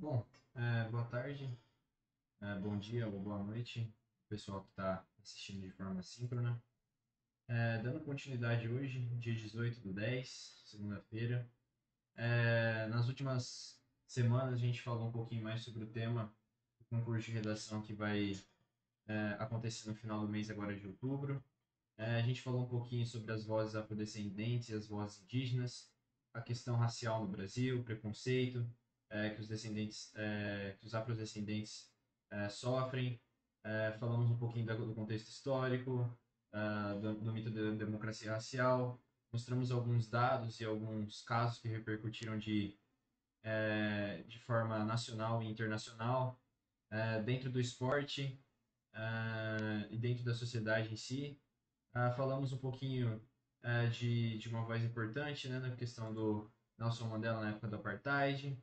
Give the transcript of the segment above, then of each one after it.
Bom, boa tarde, bom dia ou boa noite, pessoal que está assistindo de forma síncrona. Dando continuidade hoje, dia 18/10, segunda-feira. Nas últimas semanas a gente falou um pouquinho mais sobre o tema do concurso de redação que vai acontecer no final do mês agora de outubro. A gente falou um pouquinho sobre as vozes afrodescendentes e as vozes indígenas, a questão racial no Brasil, preconceito que os afrodescendentes sofrem. Falamos um pouquinho do contexto histórico, do mito da democracia racial, mostramos alguns dados e alguns casos que repercutiram de forma nacional e internacional, dentro do esporte e dentro da sociedade em si. Falamos um pouquinho de uma voz importante, né, na questão do Nelson Mandela na época do Apartheid.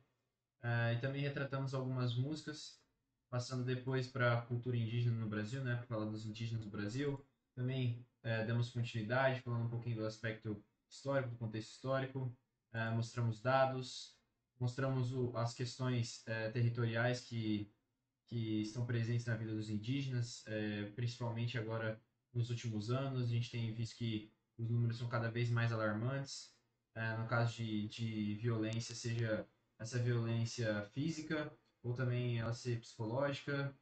E também retratamos algumas músicas, passando depois para a cultura indígena no Brasil, né, para falar dos indígenas do Brasil. Também demos continuidade, falando um pouquinho do aspecto histórico, do contexto histórico. Mostramos dados, mostramos as questões territoriais que estão presentes na vida dos indígenas, principalmente agora nos últimos anos. A gente tem visto que os números são cada vez mais alarmantes. No caso de violência, seja essa violência física ou também ela ser psicológica,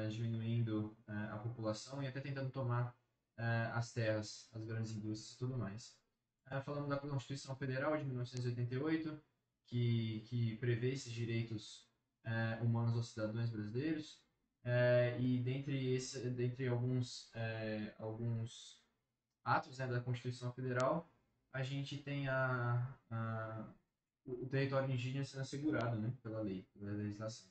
diminuindo a população e até tentando tomar as terras, as grandes indústrias e tudo mais. Falando da Constituição Federal de 1988, que prevê esses direitos humanos aos cidadãos brasileiros. E dentre alguns atos, né, da Constituição Federal, a gente tem o território indígena sendo assegurado, né, pela lei, pela legislação.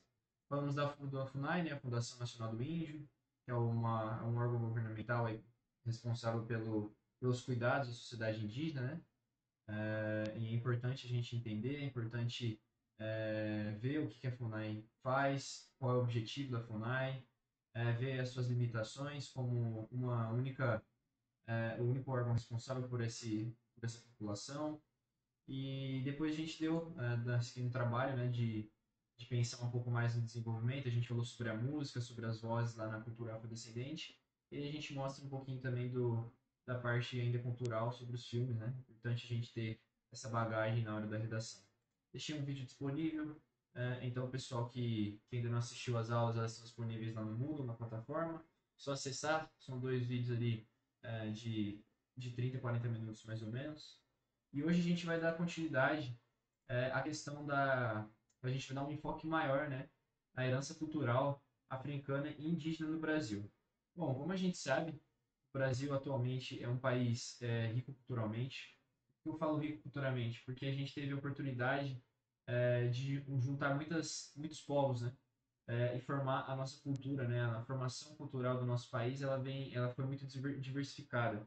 Falamos da FUNAI, né, a Fundação Nacional do Índio, que é um órgão governamental aí, responsável pelos cuidados da sociedade indígena, né? E é importante a gente entender, é importante ver o que a FUNAI faz, qual é o objetivo da FUNAI, ver as suas limitações como o único órgão responsável por essa população. E depois a gente deu assim, um trabalho, né, de pensar um pouco mais no desenvolvimento. A gente falou sobre a música, sobre as vozes lá na cultura afrodescendente. E a gente mostra um pouquinho também da parte ainda cultural sobre os filmes, né? É importante a gente ter essa bagagem na hora da redação. Deixei um vídeo disponível, então o pessoal que ainda não assistiu às aulas, elas estão disponíveis lá no Moodle, na plataforma. Só acessar, são dois vídeos ali de 30 a 40 minutos mais ou menos. E hoje a gente vai dar continuidade à questão a gente vai dar um enfoque maior, né, à herança cultural africana e indígena no Brasil. Bom, como a gente sabe, o Brasil atualmente é um país rico culturalmente. Por que eu falo rico culturalmente? Porque a gente teve a oportunidade de juntar muitos povos, né, e formar a nossa cultura, né, a formação cultural do nosso país, ela foi muito diversificada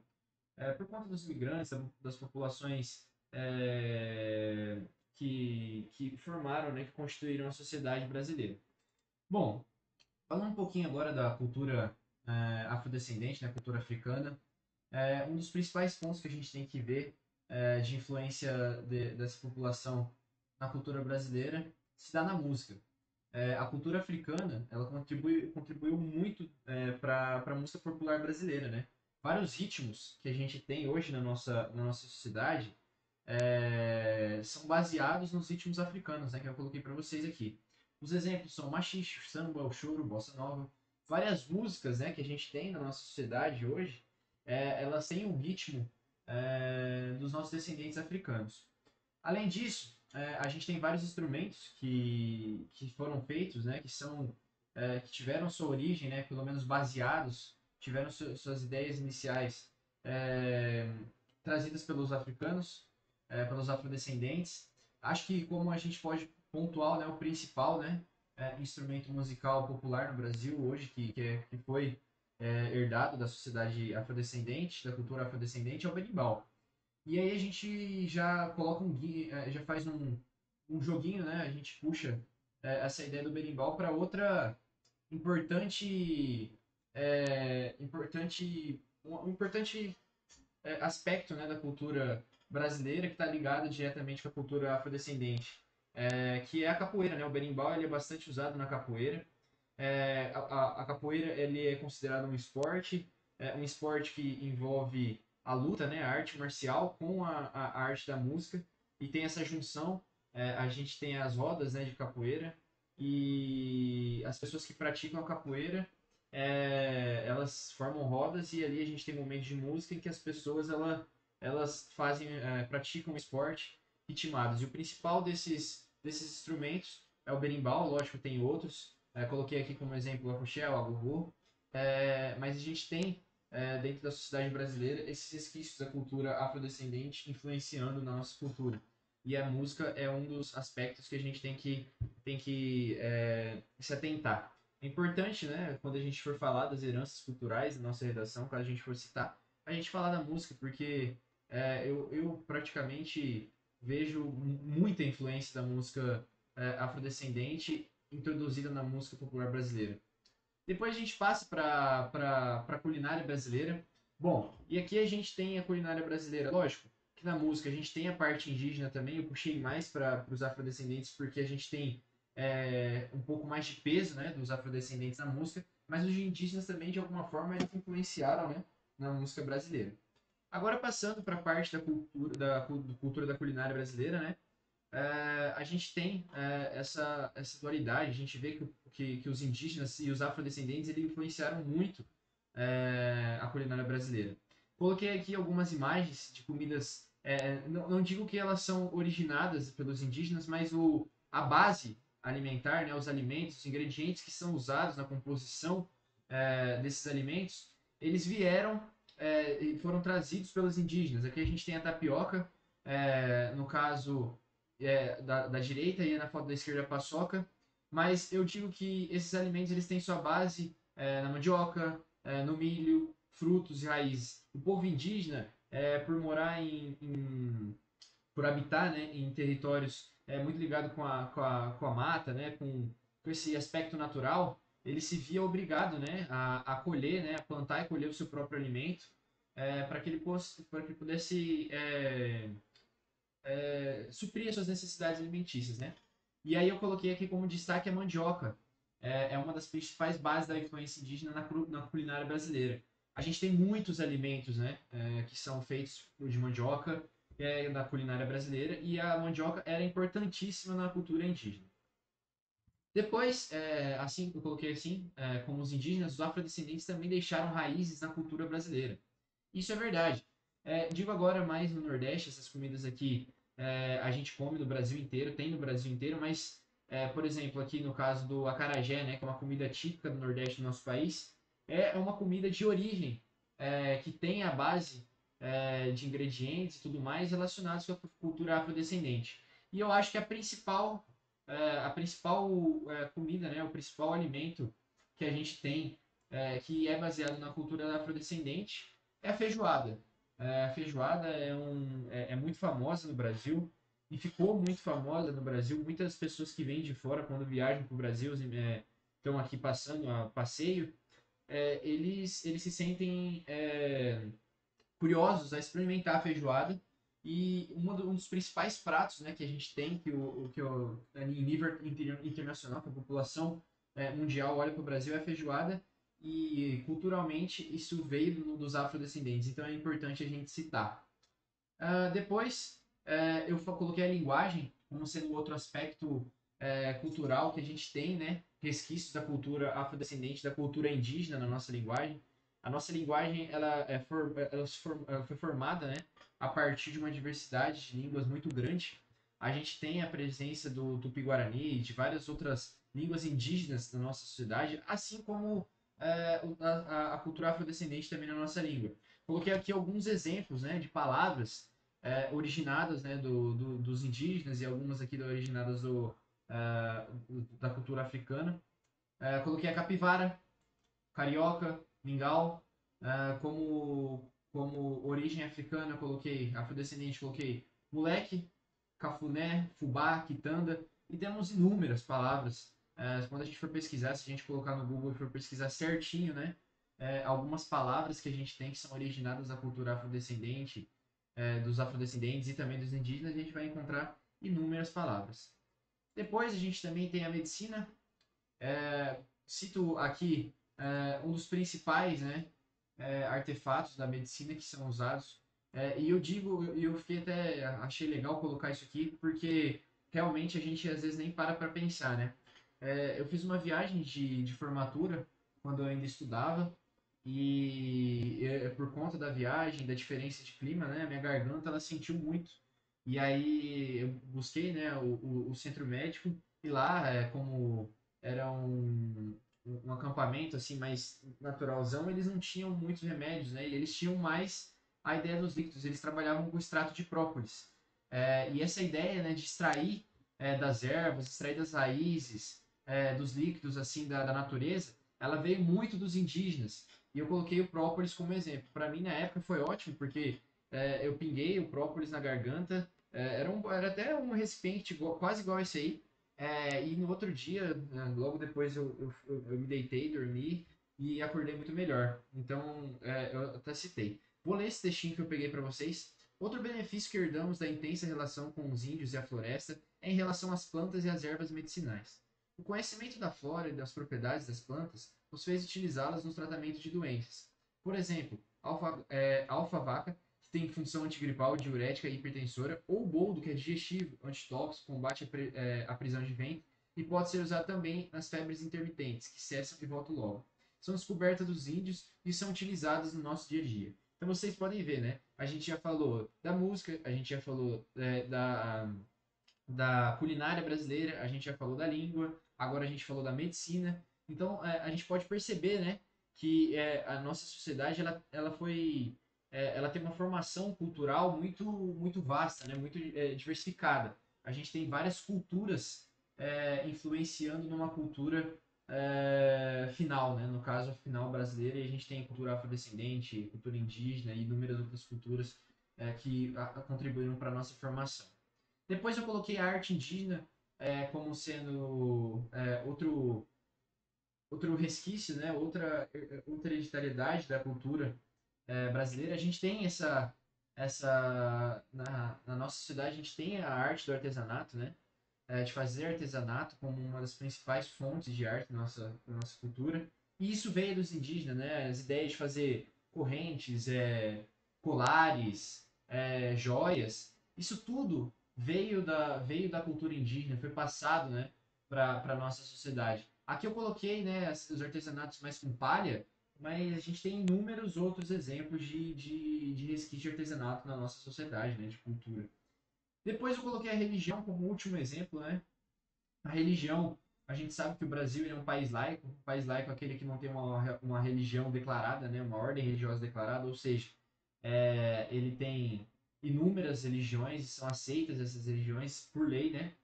por conta dos migrantes, das populações que formaram, né, que constituíram a sociedade brasileira. Bom, falando um pouquinho agora da cultura afrodescendente, né, cultura africana, um dos principais pontos que a gente tem que ver de influência dessa população na cultura brasileira se dá na música. A cultura africana ela contribuiu muito para a música popular brasileira, né? Vários ritmos que a gente tem hoje na nossa sociedade são baseados nos ritmos africanos, né? Que eu coloquei para vocês aqui. Os exemplos são machixe, samba, o choro, bossa nova. Várias músicas, né, que a gente tem na nossa sociedade hoje, elas têm um ritmo dos nossos descendentes africanos. Além disso, a gente tem vários instrumentos que foram feitos, né, que tiveram sua origem, né, pelo menos baseados, tiveram suas ideias iniciais é, trazidas pelos africanos, pelos afrodescendentes. Acho que como a gente pode pontuar, né, o principal, né, instrumento musical popular no Brasil hoje, que foi herdado da sociedade afrodescendente, da cultura afrodescendente, é o berimbau. E aí a gente já coloca já faz um joguinho, né? A gente puxa essa ideia do berimbau para outra importante, um importante aspecto, né, da cultura brasileira que está ligado diretamente com a cultura afrodescendente, que é a capoeira, né? O berimbau ele é bastante usado na capoeira. A capoeira ele é considerado um esporte que envolve a luta, né? A arte marcial com a arte da música e tem essa junção. A gente tem as rodas, né, de capoeira e as pessoas que praticam a capoeira elas formam rodas e ali a gente tem momentos de música em que as pessoas elas praticam o esporte ritmados. E o principal desses instrumentos é o berimbau, lógico, tem outros. Coloquei aqui como exemplo a Rochelle, a Gogô. Mas a gente tem, dentro da sociedade brasileira, esses resquícios da cultura afrodescendente influenciando na nossa cultura. E a música é um dos aspectos que a gente tem que se atentar. É importante, né, quando a gente for falar das heranças culturais da nossa redação, quando a gente for citar, a gente falar da música, porque eu praticamente vejo muita influência da música afrodescendente introduzida na música popular brasileira. Depois a gente passa para a culinária brasileira. Bom, e aqui a gente tem a culinária brasileira, lógico, que na música a gente tem a parte indígena também, eu puxei mais para os afrodescendentes porque a gente tem um pouco mais de peso, né, dos afrodescendentes na música, mas os indígenas também, de alguma forma, eles influenciaram, né, na música brasileira. Agora passando para a parte cultura da culinária brasileira, né, a gente tem essa dualidade, a gente vê que os indígenas e os afrodescendentes eles influenciaram muito a culinária brasileira. Coloquei aqui algumas imagens de comidas, não digo que elas são originadas pelos indígenas, mas a base alimentar, né, os alimentos, os ingredientes que são usados na composição desses alimentos, eles vieram e foram trazidos pelos indígenas. Aqui a gente tem a tapioca, no caso da direita e na foto da esquerda a paçoca, mas eu digo que esses alimentos eles têm sua base na mandioca, no milho, frutos e raízes. O povo indígena, por morar por habitar, né, em territórios muito ligados com a mata, né, com esse aspecto natural, ele se via obrigado, né, a colher, né, a plantar e colher o seu próprio alimento, para que ele pudesse suprir as suas necessidades alimentícias, né? E aí eu coloquei aqui como destaque a mandioca. É uma das principais bases da influência indígena na culinária brasileira. A gente tem muitos alimentos, né, que são feitos de mandioca na culinária brasileira e a mandioca era importantíssima na cultura indígena. Depois, assim, eu coloquei assim, como os indígenas, os afrodescendentes também deixaram raízes na cultura brasileira. Isso é verdade. Digo agora mais no Nordeste, essas comidas aqui a gente come no Brasil inteiro, tem no Brasil inteiro, mas, por exemplo, aqui no caso do acarajé, né, que é uma comida típica do Nordeste do nosso país, é uma comida de origem, que tem a base de ingredientes e tudo mais relacionados com a cultura afrodescendente. E eu acho que a principal comida, né, o principal alimento que a gente tem, que é baseado na cultura afrodescendente, é a feijoada. A feijoada é muito famosa no Brasil e ficou muito famosa no Brasil. Muitas pessoas que vêm de fora, quando viajam para o Brasil, estão aqui passando a passeio, eles se sentem curiosos a experimentar a feijoada. E um dos principais pratos, né, que a gente tem, em nível internacional, que a população mundial olha para o Brasil, é a feijoada. E culturalmente isso veio dos afrodescendentes, então é importante a gente citar. Depois, eu coloquei a linguagem como sendo outro aspecto cultural que a gente tem, né? Resquícios da cultura afrodescendente, da cultura indígena na nossa linguagem. A nossa linguagem ela foi formada, né, a partir de uma diversidade de línguas muito grande. A gente tem a presença do Tupi-Guarani e de várias outras línguas indígenas na nossa sociedade, assim como a cultura afrodescendente também na nossa língua. Coloquei aqui alguns exemplos, né, de palavras originadas, né, dos indígenas e algumas aqui originadas da cultura africana. Coloquei a capivara, carioca, mingau. Como origem africana, coloquei afrodescendente, coloquei moleque, cafuné, fubá, quitanda. E temos inúmeras palavras. Quando a gente for pesquisar, se a gente colocar no Google e for pesquisar certinho, né? Algumas palavras que a gente tem que são originadas da cultura afrodescendente, dos afrodescendentes e também dos indígenas, a gente vai encontrar inúmeras palavras. Depois a gente também tem a medicina. Cito aqui um dos principais, né, artefatos da medicina que são usados. E eu digo, eu fiquei até, achei legal colocar isso aqui, porque realmente a gente às vezes nem para pensar, né? Eu fiz uma viagem de formatura quando eu ainda estudava, e por conta da viagem, da diferença de clima, né, minha garganta ela sentiu muito. E aí eu busquei, né, o centro médico, e lá, como era um acampamento assim mais naturalzão, eles não tinham muitos remédios, né? E eles tinham mais a ideia dos líquidos, eles trabalhavam com extrato de própolis. E essa ideia, né, de extrair das ervas, extrair das raízes, dos líquidos assim da natureza, ela veio muito dos indígenas. E eu coloquei o própolis como exemplo. Para mim, na época, foi ótimo, porque eu pinguei o própolis na garganta. Era até um recipiente quase igual esse aí. E no outro dia, né, logo depois, eu me deitei, dormi e acordei muito melhor. Então, eu até citei. Vou ler esse textinho que eu peguei para vocês. Outro benefício que herdamos da intensa relação com os índios e a floresta é em relação às plantas e às ervas medicinais. O conhecimento da flora e das propriedades das plantas nos fez utilizá-las no tratamento de doenças. Por exemplo, alfa-vaca, que tem função antigripal, diurética e hipertensora, ou boldo, que é digestivo, antitóxico, combate a prisão de ventre, e pode ser usado também nas febres intermitentes, que cessam e voltam logo. São descobertas dos índios e são utilizadas no nosso dia a dia. Então vocês podem ver, né? A gente já falou da música, a gente já falou da culinária brasileira, a gente já falou da língua, agora a gente falou da medicina. Então, a gente pode perceber, né, que a nossa sociedade ela tem uma formação cultural muito vasta, né, muito diversificada. A gente tem várias culturas influenciando numa cultura final, né, no caso a final brasileira, e a gente tem cultura afrodescendente, cultura indígena e inúmeras outras culturas que contribuíram para a nossa formação. Depois eu coloquei a arte indígena como sendo outro resquício, né? Outra hereditariedade da cultura brasileira. A gente tem na nossa sociedade, a gente tem a arte do artesanato, né? De fazer artesanato como uma das principais fontes de arte da nossa cultura. E isso veio dos indígenas, né? As ideias de fazer correntes, colares, joias, isso tudo veio da cultura indígena, foi passado, né, para a nossa sociedade. Aqui eu coloquei, né, os artesanatos mais com palha, mas a gente tem inúmeros outros exemplos de resquício de artesanato na nossa sociedade, né, de cultura. Depois eu coloquei a religião como último exemplo, né? A religião, a gente sabe que o Brasil é um país laico é aquele que não tem uma religião declarada, né? Uma ordem religiosa declarada, ou seja, ele tem inúmeras religiões e são aceitas essas religiões por lei, né?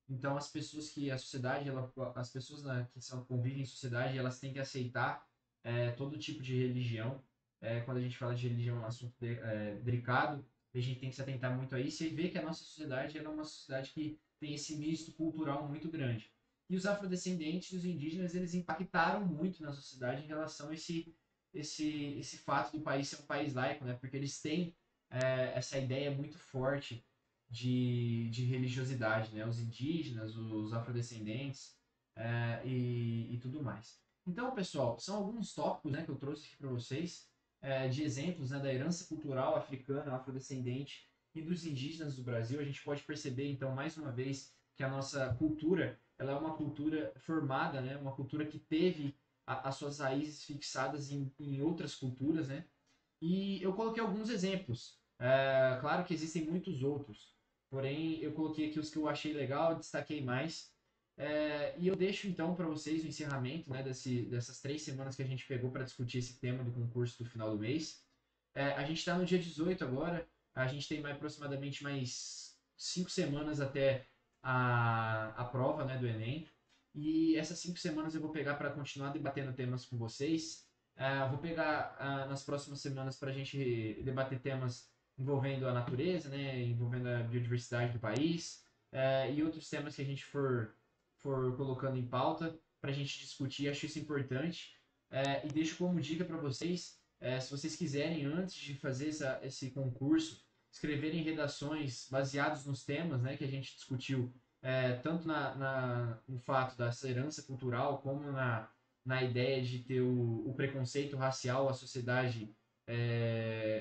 Então as pessoas que a sociedade, as pessoas convivem em sociedade, elas têm que aceitar todo tipo de religião. Quando a gente fala de religião, é um assunto delicado, a gente tem que se atentar muito a isso e ver que a nossa sociedade é uma sociedade que tem esse misto cultural muito grande. E os afrodescendentes, os indígenas, eles impactaram muito na sociedade em relação a esse fato do país ser um país laico, né? Porque eles têm essa ideia muito forte de religiosidade, né? Os indígenas, os afrodescendentes e tudo mais. Então, pessoal, são alguns tópicos, né, que eu trouxe aqui para vocês de exemplos, né, da herança cultural africana, afrodescendente e dos indígenas do Brasil. A gente pode perceber, então, mais uma vez, que a nossa cultura ela é uma cultura formada, né, uma cultura que teve as suas raízes fixadas em outras culturas, né? E eu coloquei alguns exemplos. Claro que existem muitos outros, porém eu coloquei aqui os que eu achei legal, destaquei mais. E eu deixo então para vocês o encerramento, né, dessas 3 semanas que a gente pegou para discutir esse tema do concurso do final do mês. A gente está no dia 18 agora, a gente tem aproximadamente mais 5 semanas até a prova, né, do Enem. E essas 5 semanas eu vou pegar para continuar debatendo temas com vocês. Vou pegar nas próximas semanas para a gente debater temas envolvendo a natureza, né, envolvendo a biodiversidade do país, e outros temas que a gente for colocando em pauta para a gente discutir. Acho isso importante. E deixo como dica para vocês, se vocês quiserem, antes de fazer esse concurso, escreverem redações baseadas nos temas, né, que a gente discutiu tanto no fato da herança cultural, como na ideia de ter o preconceito racial, a sociedade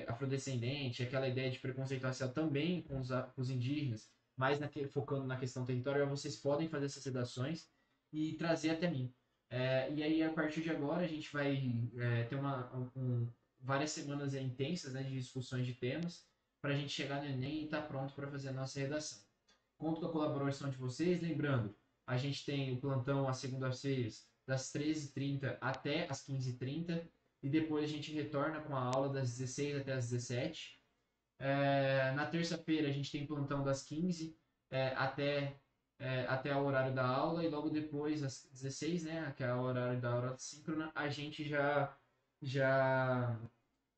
afrodescendente, aquela ideia de preconceito racial também com os indígenas, mas focando na questão territorial, vocês podem fazer essas redações e trazer até mim. E aí, a partir de agora, a gente vai ter várias semanas intensas, né, de discussões de temas, para a gente chegar no Enem e estar pronto para fazer a nossa redação. Conto com a colaboração de vocês. Lembrando, a gente tem o plantão às segundas-feiras, das 13h30 até as 15h30, e depois a gente retorna com a aula das 16 até as 17. Na terça-feira, a gente tem plantão das 15 até o horário da aula, e logo depois, às 16, né, que é o horário da aula síncrona, a gente já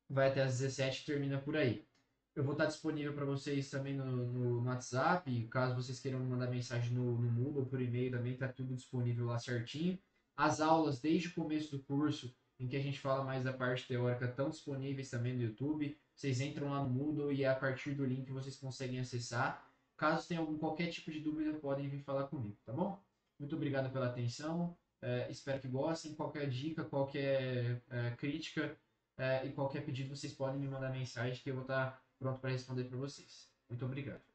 vai até as 17 e termina por aí. Eu vou estar disponível para vocês também no WhatsApp, caso vocês queiram me mandar mensagem no Moodle ou por e-mail também, está tudo disponível lá certinho. As aulas desde o começo do curso, em que a gente fala mais da parte teórica, estão disponíveis também no YouTube. Vocês entram lá no Moodle e a partir do link vocês conseguem acessar. Caso tenham qualquer tipo de dúvida, podem vir falar comigo, tá bom? Muito obrigado pela atenção. Espero que gostem. Qualquer dica, qualquer crítica e qualquer pedido, vocês podem me mandar mensagem que eu vou estar pronto para responder para vocês. Muito obrigado.